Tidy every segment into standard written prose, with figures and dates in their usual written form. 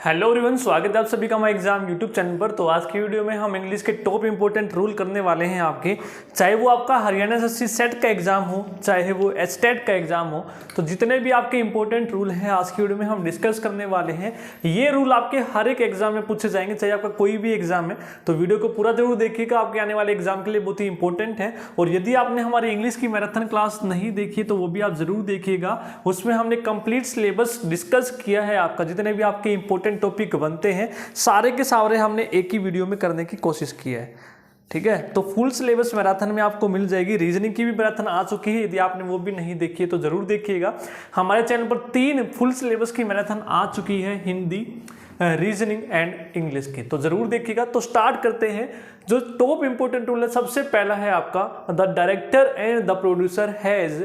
Hello everyone, स्वागत है आप सभी का हमारे एग्जाम यूट्यूब चैनल पर। तो आज की वीडियो में हम इंग्लिश के टॉप इंपोर्टेंट रूल करने वाले हैं आपके, चाहे वो आपका हरियाणा एसएससी सेट का एग्जाम हो, चाहे वो एचटेट का एग्जाम हो। तो जितने भी आपके इंपॉर्टेंट रूल हैं आज की वीडियो में हम डिस्कस करने वाले हैं। ये रूल आपके हर एक एग्जाम में पूछे जाएंगे, चाहे आपका कोई भी एग्जाम है। तो वीडियो को पूरा जरूर देखिएगा, आपके आने वाले एग्जाम के लिए बहुत ही इंपॉर्टेंट है। और यदि आपने हमारी इंग्लिश की मैराथन क्लास नहीं देखी तो वो भी आप जरूर देखिएगा। उसमें हमने कंप्लीट सिलेबस डिस्कस किया है। आपका जितने भी आपके इंपॉर्टेंट टॉपिक बनते हैं सारे के सारे हमने एक ही वीडियो में करने की कोशिश की है। ठीक है, तो फुल सिलेबस मैराथन में आपको मिल जाएगी। रीजनिंग की भी मैराथन आ चुकी है, यदि आपने वो भी नहीं देखी है तो जरूर देखिएगा। हमारे चैनल पर 3 फुल सिलेबस की मैराथन आ चुकी है, हिंदी, रीजनिंग एंड इंग्लिश की, तो जरूर देखिएगा। तो स्टार्ट करते हैं। जो टॉप इंपोर्टेंट रूल है, सबसे पहला है आपका the director and the producer has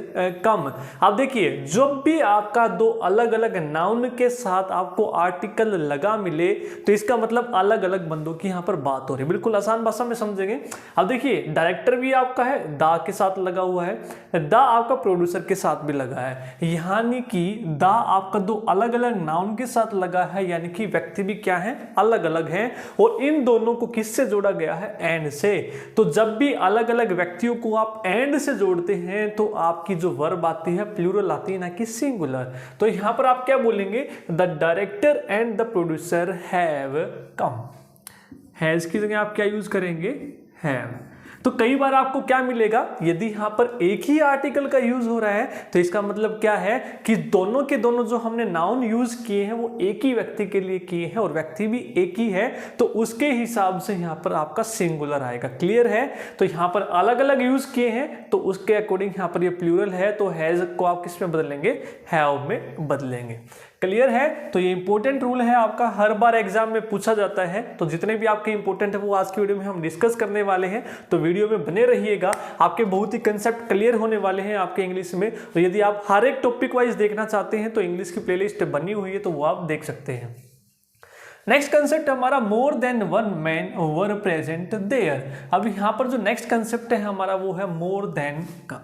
come. अब देखिए, जब भी आपका दो अलग अलग नाउन के साथ आपको आर्टिकल लगा मिले तो इसका मतलब अलग अलग बंदों की यहाँ पर बात हो रही है। बिल्कुल आसान भाषा में समझेंगे। अब देखिए, डायरेक्टर भी आपका है, द के साथ लगा हुआ है, द आपका प्रोड्यूसर के साथ भी लगा है, यानी कि द आपका दो अलग अलग नाउन के साथ लगा है, यानी कि व्यक्ति भी क्या है, अलग अलग हैं। और इन दोनों को किससे जोड़ा गया है, एंड से। तो जब भी अलग अलग व्यक्तियों को आप एंड से जोड़ते हैं तो आपकी जो वर्ब आती है प्लूरल आती है, ना कि सिंगुलर। तो यहां पर आप क्या बोलेंगे, the director and the producer have come. Has की जगह आप क्या यूज करेंगे, हैव। तो कई बार आपको क्या मिलेगा, यदि यहां पर एक ही आर्टिकल का यूज हो रहा है तो इसका मतलब क्या है कि दोनों के दोनों जो हमने नाउन यूज किए हैं वो एक ही व्यक्ति के लिए किए हैं और व्यक्ति भी एक ही है, तो उसके हिसाब से यहां पर आपका सिंगुलर आएगा। क्लियर है। तो यहां पर अलग अलग यूज किए हैं तो उसके अकॉर्डिंग यहां पर ये प्लूरल है, तो हैज को आप किस में बदलेंगे, हैव में बदलेंगे। क्लियर है। तो ये इंपॉर्टेंट रूल है आपका, हर बार एग्जाम में पूछा जाता है। तो जितने भी आपके इंपॉर्टेंट है वो आज की वीडियो में हम डिस्कस करने वाले हैं। तो वीडियो में बने रहिएगा, आपके बहुत ही कंसेप्ट क्लियर होने वाले हैं आपके इंग्लिश में। तो यदि आप हर एक टॉपिक वाइज देखना चाहते हैं तो इंग्लिश की प्लेलिस्ट बनी हुई है, तो वो आप देख सकते हैं। नेक्स्ट कंसेप्ट हमारा more than one man were present there. अब यहां पर जो नेक्स्ट कंसेप्ट है हमारा वो है मोर देन का।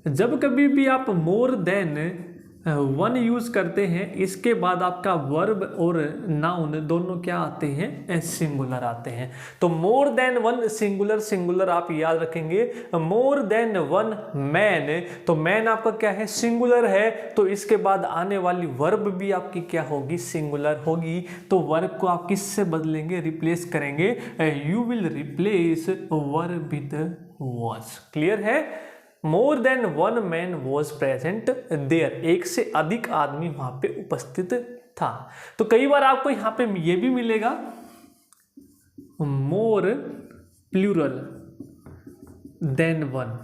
जब कभी भी आप मोर देन वन यूज करते हैं, इसके बाद आपका वर्ब और नाउन दोनों क्या आते हैं, सिंगुलर आते हैं। तो मोर देन वन सिंगुलर, सिंगुलर आप याद रखेंगे। मोर देन वन मैन, तो मैन आपका क्या है, सिंगुलर है, तो इसके बाद आने वाली वर्ब भी आपकी क्या होगी, सिंगुलर होगी। तो वर्ब को आप किससे बदलेंगे, रिप्लेस करेंगे, you will replace verb with was. Clear है। More than one man was present there, एक से अधिक आदमी वहां पे उपस्थित था। तो कई बार आपको यहां पे ये भी मिलेगा, मोर प्लूरल देन वन।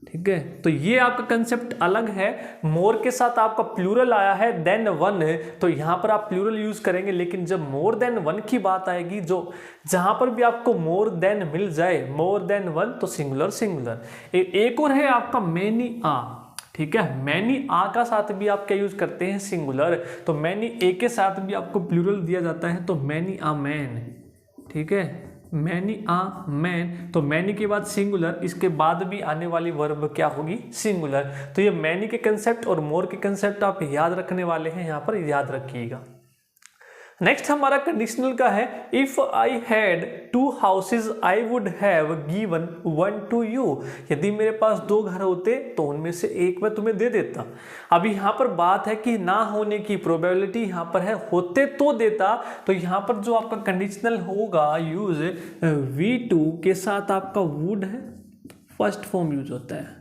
ठीक है, तो ये आपका कंसेप्ट अलग है। मोर के साथ आपका प्लूरल आया है, देन वन है, तो यहां पर आप प्लूरल यूज करेंगे। लेकिन जब मोर देन वन की बात आएगी, जो जहां पर भी आपको मोर देन मिल जाए, मोर देन वन, तो सिंगुलर सिंगुलर। एक और है आपका मैनी आ। ठीक है, मैनी आ का साथ भी आप क्या यूज करते हैं, सिंगुलर। तो मैनी ए के साथ भी आपको प्लूरल दिया जाता है, तो मैनी आ मैन। ठीक है, मैनी आ मैन, तो मैनी के बाद सिंगुलर, इसके बाद भी आने वाली वर्ब क्या होगी, सिंगुलर। तो ये मैनी के कंसेप्ट और मोर के कंसेप्ट आप याद रखने वाले हैं, यहां पर याद रखिएगा। नेक्स्ट हमारा कंडीशनल का है, if I had 2 houses I would have given 1 to you. यदि मेरे पास 2 घर होते तो उनमें से एक मैं तुम्हें दे देता। अभी यहाँ पर बात है कि ना होने की प्रोबेबिलिटी यहाँ पर है, होते तो देता। तो यहाँ पर जो आपका कंडीशनल होगा यूज V2 के साथ आपका वुड है, फर्स्ट फॉर्म यूज होता है,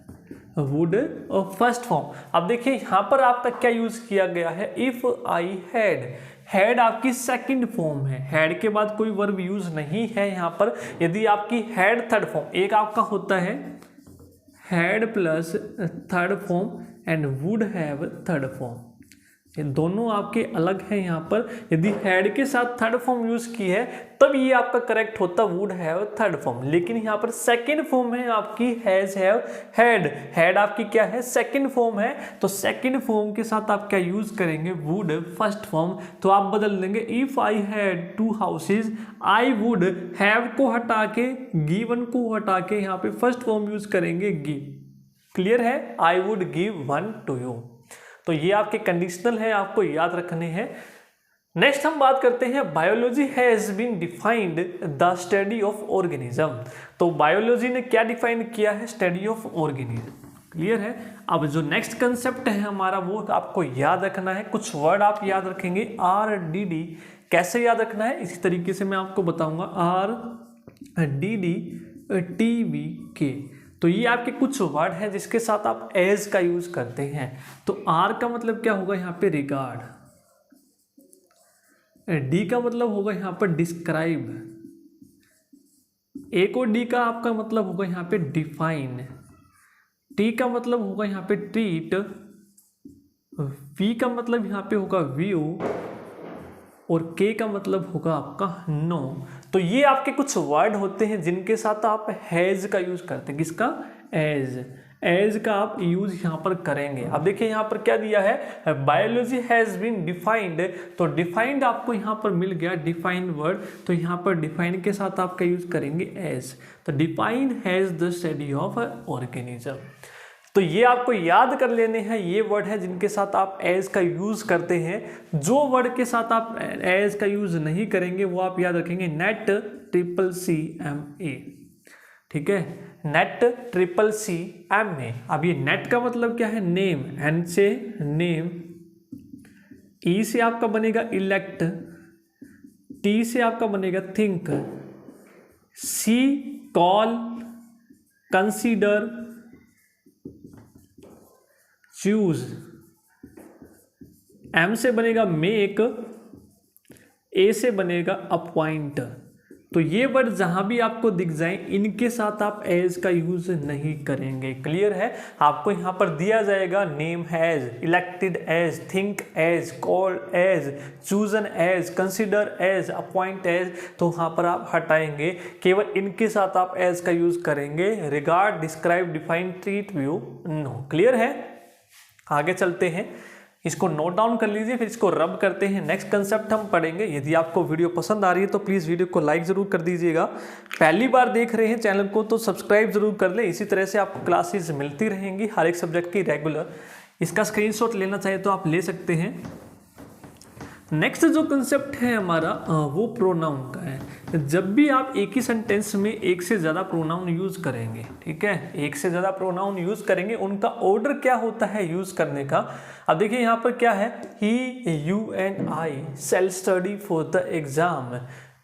वुड और फर्स्ट फॉर्म। अब देखिए यहाँ पर आपका क्या यूज किया गया है, इफ आई हैड। हैड आपकी सेकंड फॉर्म है, हैड के बाद कोई वर्ब यूज नहीं है यहाँ पर। यदि आपकी हैड थर्ड फॉर्म, एक आपका होता है had plus third form and would have third form, ये दोनों आपके अलग हैं यहाँ पर। यदि हैड के साथ थर्ड फॉर्म यूज की है तब ये आपका करेक्ट होता वुड हैव थर्ड फॉर्म। लेकिन यहाँ पर सेकंड फॉर्म है आपकी हैज हैव हैड। हैड आपकी क्या है, सेकंड फॉर्म है, तो सेकंड फॉर्म के साथ आप क्या यूज करेंगे, वुड फर्स्ट फॉर्म। तो आप बदल देंगे, if I had 2 houses I would have को हटा के, गिवन को हटा के यहाँ पे फर्स्ट फॉर्म यूज करेंगे गिव। क्लियर है, I would give 1 to you. तो ये आपके कंडीशनल है, आपको याद रखने हैं। नेक्स्ट हम बात करते हैं biology has been defined the study of organism. तो बायोलॉजी ने क्या डिफाइन किया है? Study of organism. क्लियर है। अब जो नेक्स्ट कंसेप्ट है हमारा वो आपको याद रखना है। कुछ वर्ड आप याद रखेंगे RDD। कैसे याद रखना है इसी तरीके से मैं आपको बताऊंगा। RDD TVK। तो ये आपके कुछ वर्ड हैं जिसके साथ आप एज का यूज करते हैं। तो R का मतलब क्या होगा यहाँ पे? रिगार्ड। D का मतलब होगा यहाँ पर डिस्क्राइब। A को D का आपका मतलब होगा यहाँ पे डिफाइन। T का मतलब होगा यहाँ पे ट्रीट। V का मतलब यहाँ पे होगा व्यू। और K का मतलब होगा आपका नो। तो ये आपके कुछ वर्ड होते हैं जिनके साथ आप हैज का यूज करते हैं। किसका? एज का आप यूज यहाँ पर करेंगे। अब देखिए यहाँ पर क्या दिया है? Biology has been defined. तो डिफाइंड आपको यहाँ पर मिल गया, डिफाइंड वर्ड। तो यहाँ पर डिफाइंड के साथ आपका यूज करेंगे एज। तो defined has the study of organism. तो ये आपको याद कर लेने हैं। ये वर्ड है जिनके साथ आप एज का यूज करते हैं। जो वर्ड के साथ आप एज का यूज नहीं करेंगे वो आप याद रखेंगे नेट CCMA। ठीक है, नेट CCMA। अब ये नेट का मतलब क्या है? नेम। N से नेम, E से आपका बनेगा इलेक्ट, T से आपका बनेगा think, C call, consider, choose, M से बनेगा मेक, A से बनेगा अपॉइंट। तो ये वर्ड जहां भी आपको दिख जाए इनके साथ आप एज का यूज नहीं करेंगे। क्लियर है। आपको यहां पर दिया जाएगा name has, elected as, think as, call as, chosen as, consider as, appoint as. तो वहां पर आप हटाएंगे, केवल इनके साथ आप एज का यूज करेंगे। Regard, describe, define, treat, view, know. Clear है। आगे चलते हैं, इसको नोट डाउन कर लीजिए, फिर इसको रब करते हैं। नेक्स्ट कंसेप्ट हम पढ़ेंगे। यदि आपको वीडियो पसंद आ रही है तो प्लीज़ वीडियो को लाइक ज़रूर कर दीजिएगा। पहली बार देख रहे हैं चैनल को तो सब्सक्राइब ज़रूर कर ले। इसी तरह से आपको क्लासेस मिलती रहेंगी हर एक सब्जेक्ट की रेगुलर। इसका स्क्रीनशॉट लेना चाहे तो आप ले सकते हैं। नेक्स्ट जो कंसेप्ट है हमारा वो प्रोनाउन का है। जब भी आप एक ही सेंटेंस में एक से ज़्यादा प्रोनाउन यूज़ करेंगे, ठीक है, एक से ज़्यादा प्रोनाउन यूज़ करेंगे, उनका ऑर्डर क्या होता है यूज़ करने का? अब देखिए यहाँ पर क्या है? He, you and I shall study for the exam.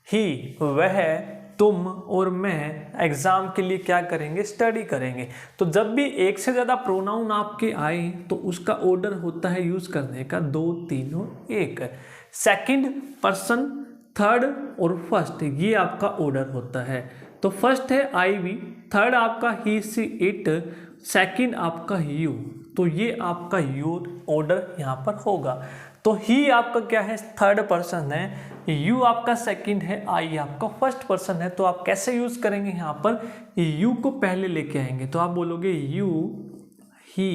He, वह, तुम और मैं एग्जाम के लिए क्या करेंगे? स्टडी करेंगे। तो जब भी एक से ज़्यादा प्रोनाउन आपके आए तो उसका ऑर्डर होता है यूज़ करने का 2, 3 और 1। सेकंड पर्सन, थर्ड और फर्स्ट, ये आपका ऑर्डर होता है। तो फर्स्ट है आई वी, थर्ड आपका ही सी इट, सेकंड आपका यू। तो ये आपका योर ऑर्डर यहाँ पर होगा। तो ही आपका क्या है? थर्ड पर्सन है, यू आपका सेकंड है, आई आपका फर्स्ट पर्सन है। तो आप कैसे यूज करेंगे? यहाँ पर यू को पहले लेके आएंगे तो आप बोलोगे यू, ही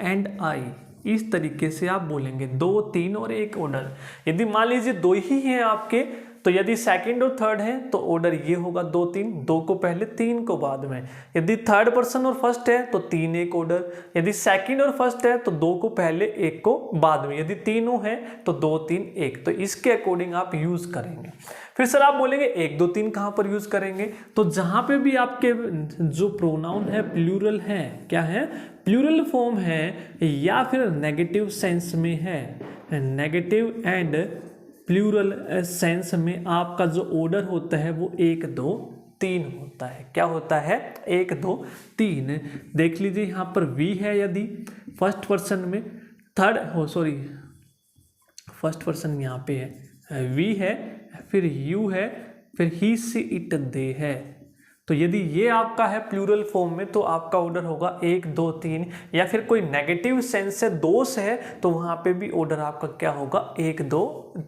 एंड आई। इस तरीके से आप बोलेंगे 2, 3 और 1 ऑर्डर। यदि मान लीजिए 2 ही हैं आपके, तो यदि सेकंड और थर्ड है तो ऑर्डर ये होगा 2, 3, 2 को पहले 3 को बाद में। यदि थर्ड पर्सन और फर्स्ट है तो 3, 1 ऑर्डर। यदि सेकंड और फर्स्ट है तो 2 को पहले 1 को बाद में। यदि तीनों है तो 2, 3, 1। तो इसके अकॉर्डिंग आप यूज करेंगे। फिर सर आप बोलेंगे 1, 2, 3 कहाँ पर यूज करेंगे? तो जहां पे भी आपके जो प्रोनाउन है प्लूरल है, क्या है? प्लूरल फॉर्म है या फिर नेगेटिव सेंस में है, नेगेटिव एंड प्लूरल सेंस में आपका जो ऑर्डर होता है वो 1, 2, 3 होता है। क्या होता है? 1, 2, 3। देख लीजिए यहाँ पर वी है यदि फर्स्ट पर्सन में, फर्स्ट पर्सन यहाँ पे है, वी है, फिर यू है, फिर ही सी इट दे है। तो यदि ये आपका है प्लूरल फॉर्म में तो आपका ऑर्डर होगा 1, 2, 3। या फिर कोई नेगेटिव सेंस से दोष है तो वहां पे भी ऑर्डर आपका क्या होगा? 1, 2,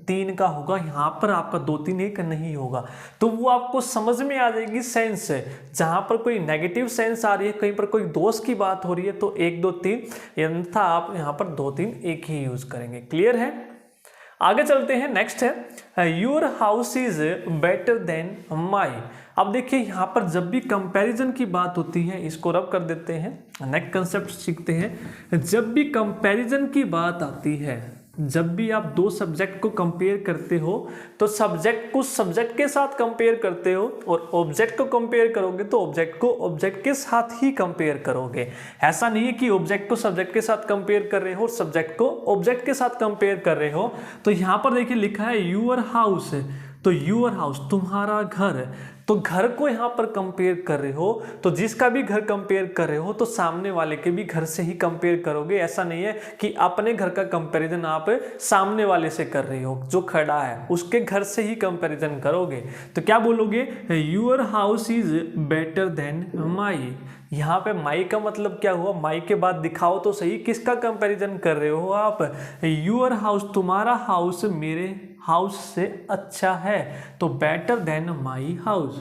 3 का होगा। यहाँ पर आपका 2, 3, 1 नहीं होगा। तो वो आपको समझ में आ जाएगी सेंस है। जहां पर कोई नेगेटिव सेंस आ रही है, कहीं पर कोई दोष की बात हो रही है तो 1, 2, 3, अन्यथा आप यहाँ पर 2, 3, 1 ही यूज करेंगे। क्लियर है। आगे चलते हैं। नेक्स्ट है your house is better than my. अब देखिए यहाँ पर जब भी कंपैरिजन की बात होती है, इसको रब कर देते हैं। नेक्स्ट कंसेप्ट सीखते हैं। जब भी कंपैरिजन की बात आती है जब भी आप दो सब्जेक्ट को कंपेयर करते हो तो सब्जेक्ट को सब्जेक्ट के साथ कंपेयर करते हो और ऑब्जेक्ट को कंपेयर करोगे तो ऑब्जेक्ट को ऑब्जेक्ट के साथ ही कंपेयर करोगे। ऐसा नहीं है कि ऑब्जेक्ट को सब्जेक्ट के साथ कंपेयर कर रहे हो और सब्जेक्ट को ऑब्जेक्ट के साथ कंपेयर कर रहे हो। तो यहाँ पर देखिए लिखा है यूअर हाउस, तो यूअर हाउस तुम्हारा घर, तो घर को यहाँ पर कंपेयर कर रहे हो तो जिसका भी घर कंपेयर कर रहे हो तो सामने वाले के भी घर से ही कंपेयर करोगे। ऐसा नहीं है कि अपने घर का कंपैरिजन आप सामने वाले से कर रहे हो, जो खड़ा है उसके घर से ही कंपैरिजन करोगे। तो क्या बोलोगे, your house is better than my. यहाँ पे माई का मतलब क्या हुआ, माई के बाद दिखाओ तो सही किसका कंपैरिजन कर रहे हो आप। यूअर हाउस तुम्हारा हाउस मेरे हाउस से अच्छा है, तो better than my house,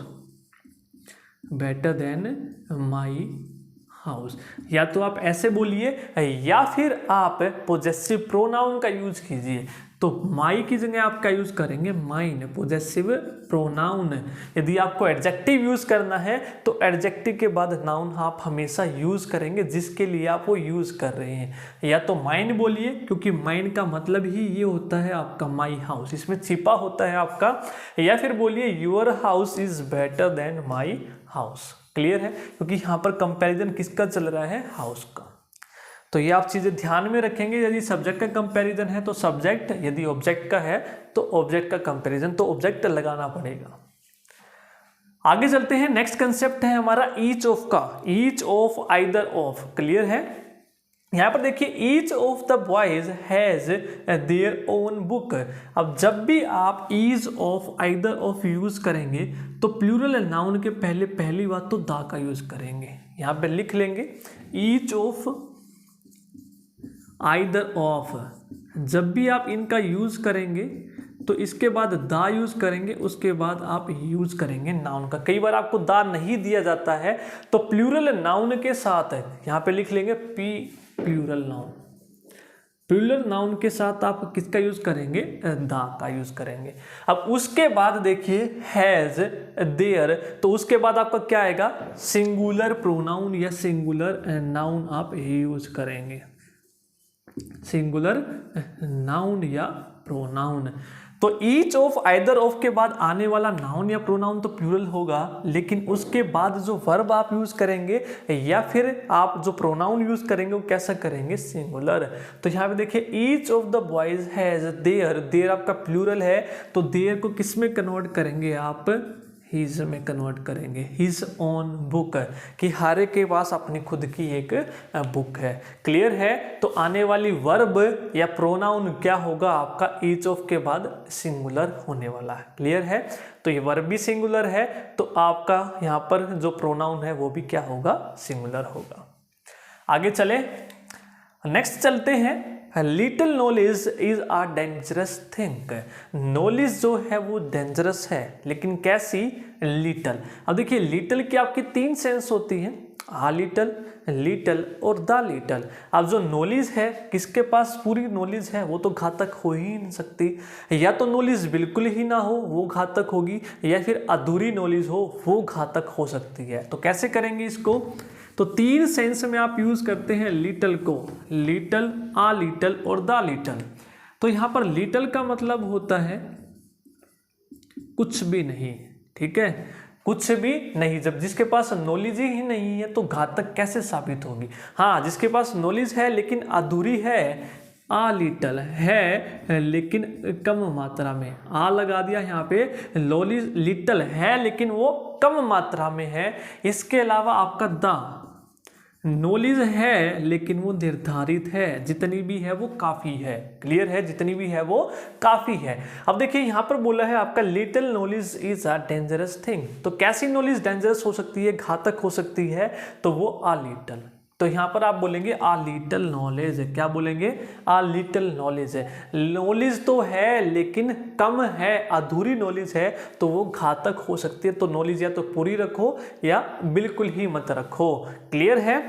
better than my house. या तो आप ऐसे बोलिए या फिर आप पोजेसिव प्रोनाउन का यूज कीजिए। तो माई की जगह आप क्या यूज करेंगे, माइन, पोजेसिव प्रोनाउन। यदि आपको एडजेक्टिव यूज करना है तो एडजेक्टिव के बाद नाउन आप हमेशा यूज करेंगे जिसके लिए आप वो यूज कर रहे हैं। या तो माइन बोलिए क्योंकि माइन का मतलब ही ये होता है आपका माई हाउस, इसमें छिपा होता है आपका। या फिर बोलिए your house is better than my house. Clear है, क्योंकि यहाँ पर कंपैरिजन किसका चल रहा है, हाउस का। तो ये आप चीजें ध्यान में रखेंगे। यदि सब्जेक्ट का कंपैरिजन है तो सब्जेक्ट, यदि ऑब्जेक्ट का है तो ऑब्जेक्ट का कंपैरिजन, तो ऑब्जेक्ट लगाना पड़ेगा। आगे चलते हैं, नेक्स्ट कंसेप्ट है हमारा ईच ऑफ का, each of either of. Clear है, यहाँ पर देखिए each of the boys has their own book. अब जब भी आप each of either of use करेंगे तो प्लूरल नाउन के पहले पहली बात तो द का यूज करेंगे। यहाँ पे लिख लेंगे ईच ऑफ आइदर ऑफ। जब भी आप इनका यूज करेंगे तो इसके बाद दा यूज करेंगे, उसके बाद आप यूज करेंगे नाउन का। कई बार आपको दा नहीं दिया जाता है तो प्लूरल नाउन के साथ यहाँ पे लिख लेंगे P plural noun. Plural noun के साथ आप किसका यूज करेंगे, दा का यूज करेंगे। अब उसके बाद देखिए हैज, देयर, तो उसके बाद आपका क्या आएगा, सिंगुलर प्रोनाउन या सिंगुलर नाउन आप यूज करेंगे, सिंगुलर नाउन या प्रोनाउन। तो ईच ऑफ आइदर ऑफ के बाद आने वाला नाउन या प्रोनाउन तो प्लूरल होगा, लेकिन उसके बाद जो वर्ब आप यूज करेंगे या फिर आप जो प्रोनाउन यूज करेंगे वो कैसा करेंगे, सिंगुलर। तो यहाँ पे देखिए each of the boys has their, their आपका प्लूरल है तो देयर को किस में कन्वर्ट करेंगे आप, हिज में कन्वर्ट करेंगे, हिज ओन बुक, कि हर एक के पास अपनी खुद की एक बुक है। क्लियर है, तो आने वाली वर्ब या प्रोनाउन क्या होगा आपका, ईच ऑफ के बाद सिंगुलर होने वाला है। क्लियर है, तो ये वर्ब भी सिंगुलर है तो आपका यहाँ पर जो प्रोनाउन है वो भी क्या होगा, सिंगुलर होगा। आगे चले, नेक्स्ट चलते हैं, little knowledge is a dangerous thing. Knowledge जो है वो डेंजरस है, लेकिन कैसी, लिटल। अब देखिए लिटल की आपकी तीन सेंस होती है, आ लिटल, लिटल और द लिटल। अब जो नॉलेज है, किसके पास पूरी नॉलेज है वो तो घातक हो ही नहीं सकती, या तो नॉलेज बिल्कुल ही ना हो वो घातक होगी, या फिर अधूरी नॉलेज हो वो घातक हो सकती है। तो कैसे करेंगे इसको, तो तीन सेंस में आप यूज करते हैं लिटल को, लिटल, आ लिटल और द लिटल। तो यहां पर लिटल का मतलब होता है कुछ भी नहीं, ठीक है, कुछ भी नहीं। जब जिसके पास नॉलेज ही नहीं है तो घातक कैसे साबित होगी। हाँ, जिसके पास नॉलेज है लेकिन अधूरी है, आ लिटल है लेकिन कम मात्रा में, आ लगा दिया यहाँ पे, नॉलेज लिटल है लेकिन वो कम मात्रा में है। इसके अलावा आपका द, नॉलेज है लेकिन वो निर्धारित है, जितनी भी है वो काफ़ी है। क्लियर है, जितनी भी है वो काफ़ी है। अब देखिए यहाँ पर बोला है आपका little knowledge is a dangerous thing. तो कैसी नॉलेज डेंजरस हो सकती है, घातक हो सकती है, तो वो आ लिटल। तो यहाँ पर आप बोलेंगे आ लिटल नॉलेज है। क्या बोलेंगे, आ लिटल नॉलेज है। नॉलेज तो है लेकिन कम है, अधूरी नॉलेज है तो वो घातक हो सकती है। तो नॉलेज या तो पूरी रखो या बिल्कुल ही मत रखो। क्लियर है,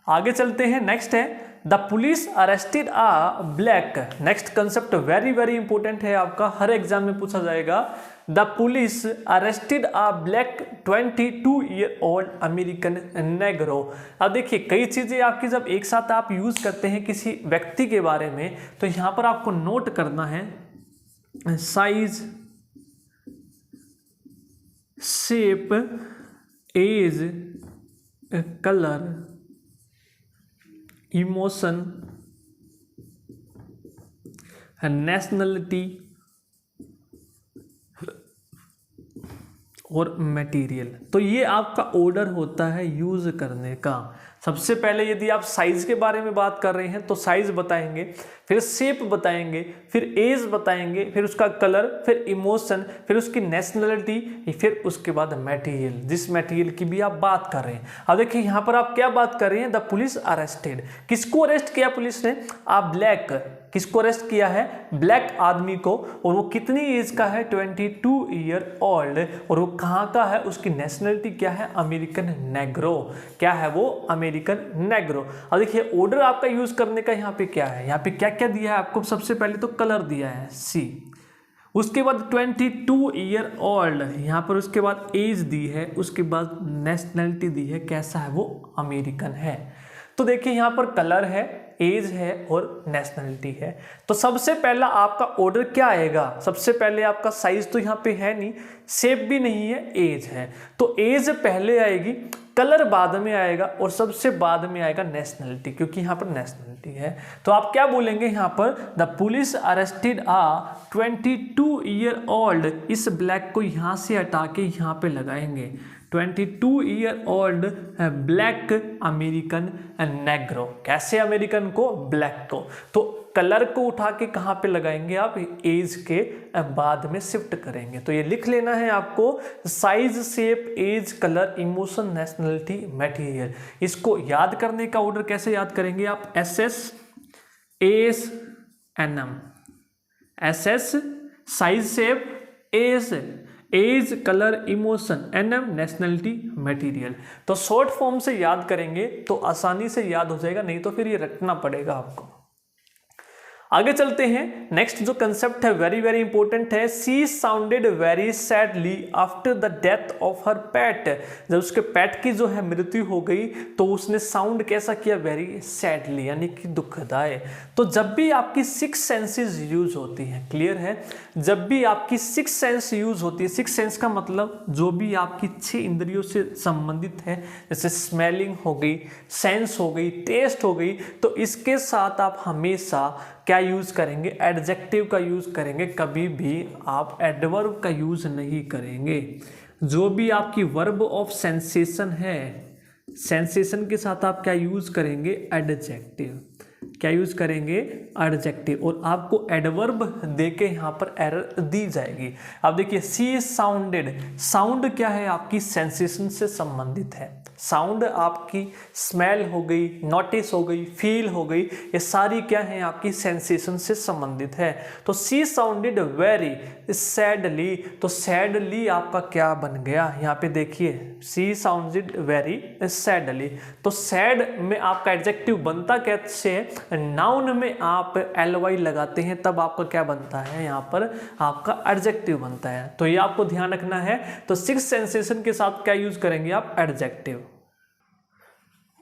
आगे चलते हैं, नेक्स्ट है the police arrested a black. Next concept very very important है आपका, हर एग्जाम में पूछा जाएगा। The police arrested a black 22-year-old American negro. अब देखिए कई चीज़ें आपकी जब एक साथ आप यूज़ करते हैं किसी व्यक्ति के बारे में, तो यहाँ पर आपको नोट करना है size, shape, age, colour, emotion, nationality और मटेरियल। तो ये आपका ऑर्डर होता है यूज़ करने का। सबसे पहले यदि आप साइज़ के बारे में बात कर रहे हैं तो साइज़ बताएंगे, फिर शेप बताएंगे, फिर एज बताएंगे, फिर उसका कलर, फिर इमोशन, फिर उसकी नेशनलिटी, फिर उसके बाद मटेरियल, जिस मटेरियल की भी आप बात कर रहे हैं। अब देखिए यहाँ पर आप क्या बात कर रहे हैं, द पुलिस अरेस्टेड, किसको अरेस्ट किया पुलिस ने, आप ब्लैक, किसको अरेस्ट किया है, ब्लैक आदमी को, और वो कितनी एज का है, 22-year-old, और वो कहाँ का है, उसकी नेशनलिटी क्या है, अमेरिकन नेग्रो, क्या है वो, अमेरिकन नेग्रो। अब देखिए ऑर्डर आपका यूज करने का यहाँ पे क्या है, यहाँ पे क्या क्या दिया है आपको, सबसे पहले तो कलर दिया है सी, उसके बाद 22-year-old यहाँ पर, उसके बाद एज दी है, उसके बाद नेशनलिटी दी है, कैसा है वो, अमेरिकन है। तो देखिए यहाँ पर कलर है, एज है और नेशनलिटी है। तो सबसे पहला आपका ऑर्डर क्या आएगा, सबसे पहले आपका साइज तो यहाँ पे है नहीं, शेप भी नहीं है, एज है, तो एज पहले आएगी, कलर बाद में आएगा और सबसे बाद में आएगा नेशनलिटी, क्योंकि यहाँ पर नेशनलिटी है। तो आप क्या बोलेंगे यहाँ पर, the police arrested uh 22-year-old, इस ब्लैक को यहाँ से हटा के यहाँ पे लगाएंगे, 22-year-old ब्लैक अमेरिकन नेग्रो, कैसे अमेरिकन को, ब्लैक को। तो कलर को उठा के कहाँ पे लगाएंगे आप, एज के बाद में शिफ्ट करेंगे। तो ये लिख लेना है आपको, size, shape, age, colour, emotion, nationality, material. इसको याद करने का ऑर्डर कैसे याद करेंगे आप, SS AS NM, SS size, shape, age, colour, emotion, NM nationality, material. तो शॉर्ट फॉर्म से याद करेंगे तो आसानी से याद हो जाएगा, नहीं तो फिर ये रटना पड़ेगा आपको। आगे चलते हैं, नेक्स्ट जो कंसेप्ट है वेरी वेरी इंपॉर्टेंट है, she sounded very sadly after the death of her pet. जब उसके पेट की जो है मृत्यु हो गई तो उसने साउंड कैसा किया, वेरी सैडली, यानी कि दुखदायक। तो जब भी आपकी 6 सेंसेस यूज होती हैं, क्लियर है, जब भी आपकी 6 सेंस यूज होती है, 6 सेंस का मतलब जो भी आपकी 6 इंद्रियों से संबंधित है, जैसे स्मेलिंग हो गई, सेंस हो गई, टेस्ट हो गई, तो इसके साथ आप हमेशा क्या यूज करेंगे, एडजेक्टिव का यूज करेंगे, कभी भी आप एडवर्ब का यूज नहीं करेंगे। जो भी आपकी वर्ब ऑफ सेंसेशन है, सेंसेशन के साथ आप क्या यूज करेंगे, एडजेक्टिव, क्या यूज करेंगे, एडजेक्टिव, और आपको एडवर्ब देके यहाँ पर एरर दी जाएगी। अब देखिए सी साउंडेड, साउंड क्या है, आपकी सेंसेशन से संबंधित है, साउंड आपकी स्मेल हो गई, नोटिस हो गई, फील हो गई, ये सारी क्या है आपकी सेंसेशन से संबंधित है। तो सी साउंडेड वेरी सैडली, तो सैडली आपका क्या बन गया, यहाँ पे देखिए सी साउंडेड वेरी सैडली। तो सैड में आपका एडजेक्टिव बनता कैसे है, नाउन में आप ly लगाते हैं तब आपका क्या बनता है, यहाँ पर आपका एडजेक्टिव बनता है। तो ये आपको ध्यान रखना है। तो 6 सेंसेशन के साथ क्या यूज करेंगे आप, एडजेक्टिव।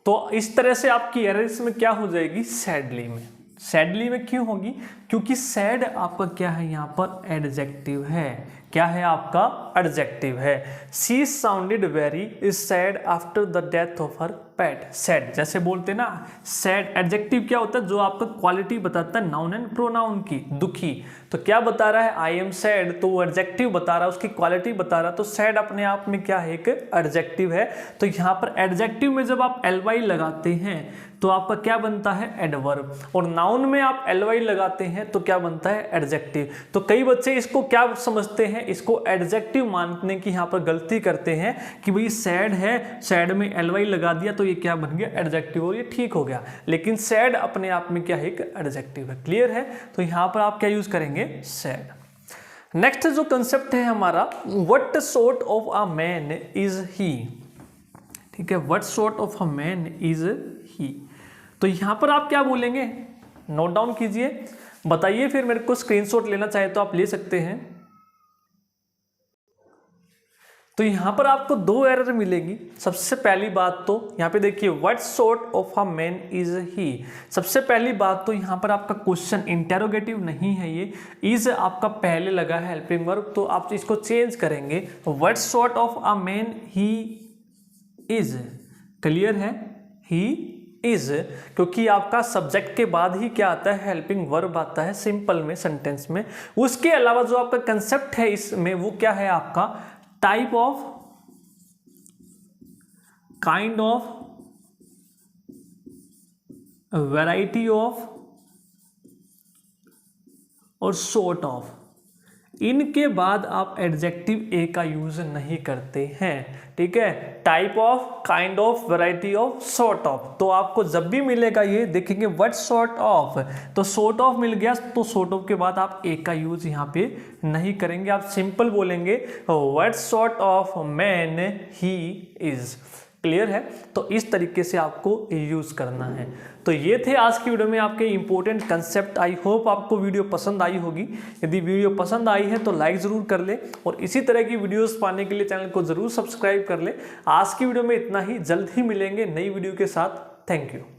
तो इस तरह से आपकी एरर इसमें क्या हो जाएगी, सैडली में। सैडली में क्यों होगी, क्योंकि सैड आपका क्या है, यहाँ पर एडजेक्टिव है, क्या है आपका, एडजेक्टिव है। She sounded very sad after the death of her pet. Sad जैसे बोलते हैं ना, सैड एडजेक्टिव क्या होता है, जो आपका क्वालिटी बताता है नाउन एंड प्रोनाउन की, दुखी। तो क्या बता रहा है, आई एम सैड, तो वो एडजेक्टिव बता रहा है, उसकी क्वालिटी बता रहा है। तो सैड अपने आप में क्या है, एक एडजेक्टिव है। तो यहाँ पर एडजेक्टिव में जब आप ly लगाते हैं तो आपका क्या बनता है, एडवर्ब, और नाउन में आप ly लगाते हैं तो क्या बनता है, एडजेक्टिव। तो कई बच्चे इसको क्या समझते हैं, इसको एडजेक्टिव मानने की यहाँ पर गलती करते हैं कि भाई सैड है, सैड में ly लगा दिया तो ये क्या बन गया, एडजेक्टिव, और ये ठीक हो गया। लेकिन सैड अपने आप में क्या है, एक एडजेक्टिव है, क्लियर है। तो यहाँ पर आप क्या यूज करेंगे, सैड। नेक्स्ट जो कंसेप्ट है हमारा, what sort of a man is he. ठीक है, what sort of a man is he. तो यहां पर आप क्या बोलेंगे, नोट डाउन कीजिए, बताइए, फिर मेरे को स्क्रीनशॉट लेना चाहे तो आप ले सकते हैं। तो यहाँ पर आपको दो एरर मिलेगी। सबसे पहली बात तो यहाँ पे देखिए what sort of a man is he. सबसे पहली बात तो यहाँ पर आपका क्वेश्चन इंटेरोगेटिव नहीं है, ये इज आपका पहले लगा है हेल्पिंग वर्ब, तो आप इसको चेंज करेंगे what sort of a man he is. Clear है, ही इज, क्योंकि आपका सब्जेक्ट के बाद ही क्या आता है, हेल्पिंग वर्ब आता है सिंपल में, सेंटेंस में। उसके अलावा जो आपका कंसेप्ट है इसमें वो क्या है आपका, type of, kind of, variety of और सॉर्ट ऑफ। इनके बाद आप एडजेक्टिव ए का यूज नहीं करते हैं, ठीक है। Type of, kind of, variety of, sort of. तो आपको जब भी मिलेगा ये देखेंगे व्हाट सॉर्ट ऑफ, तो सॉर्ट ऑफ मिल गया, तो सॉर्ट ऑफ के बाद आप ए का यूज यहाँ पे नहीं करेंगे, आप सिंपल बोलेंगे what sort of man he is. Clear है, तो इस तरीके से आपको यूज करना है। तो ये थे आज की वीडियो में आपके इंपॉर्टेंट कंसेप्ट। आई होप आपको वीडियो पसंद आई होगी। यदि वीडियो पसंद आई है तो लाइक ज़रूर कर ले, और इसी तरह की वीडियोस पाने के लिए चैनल को ज़रूर सब्सक्राइब कर ले। आज की वीडियो में इतना ही, जल्द ही मिलेंगे नई वीडियो के साथ। Thank you.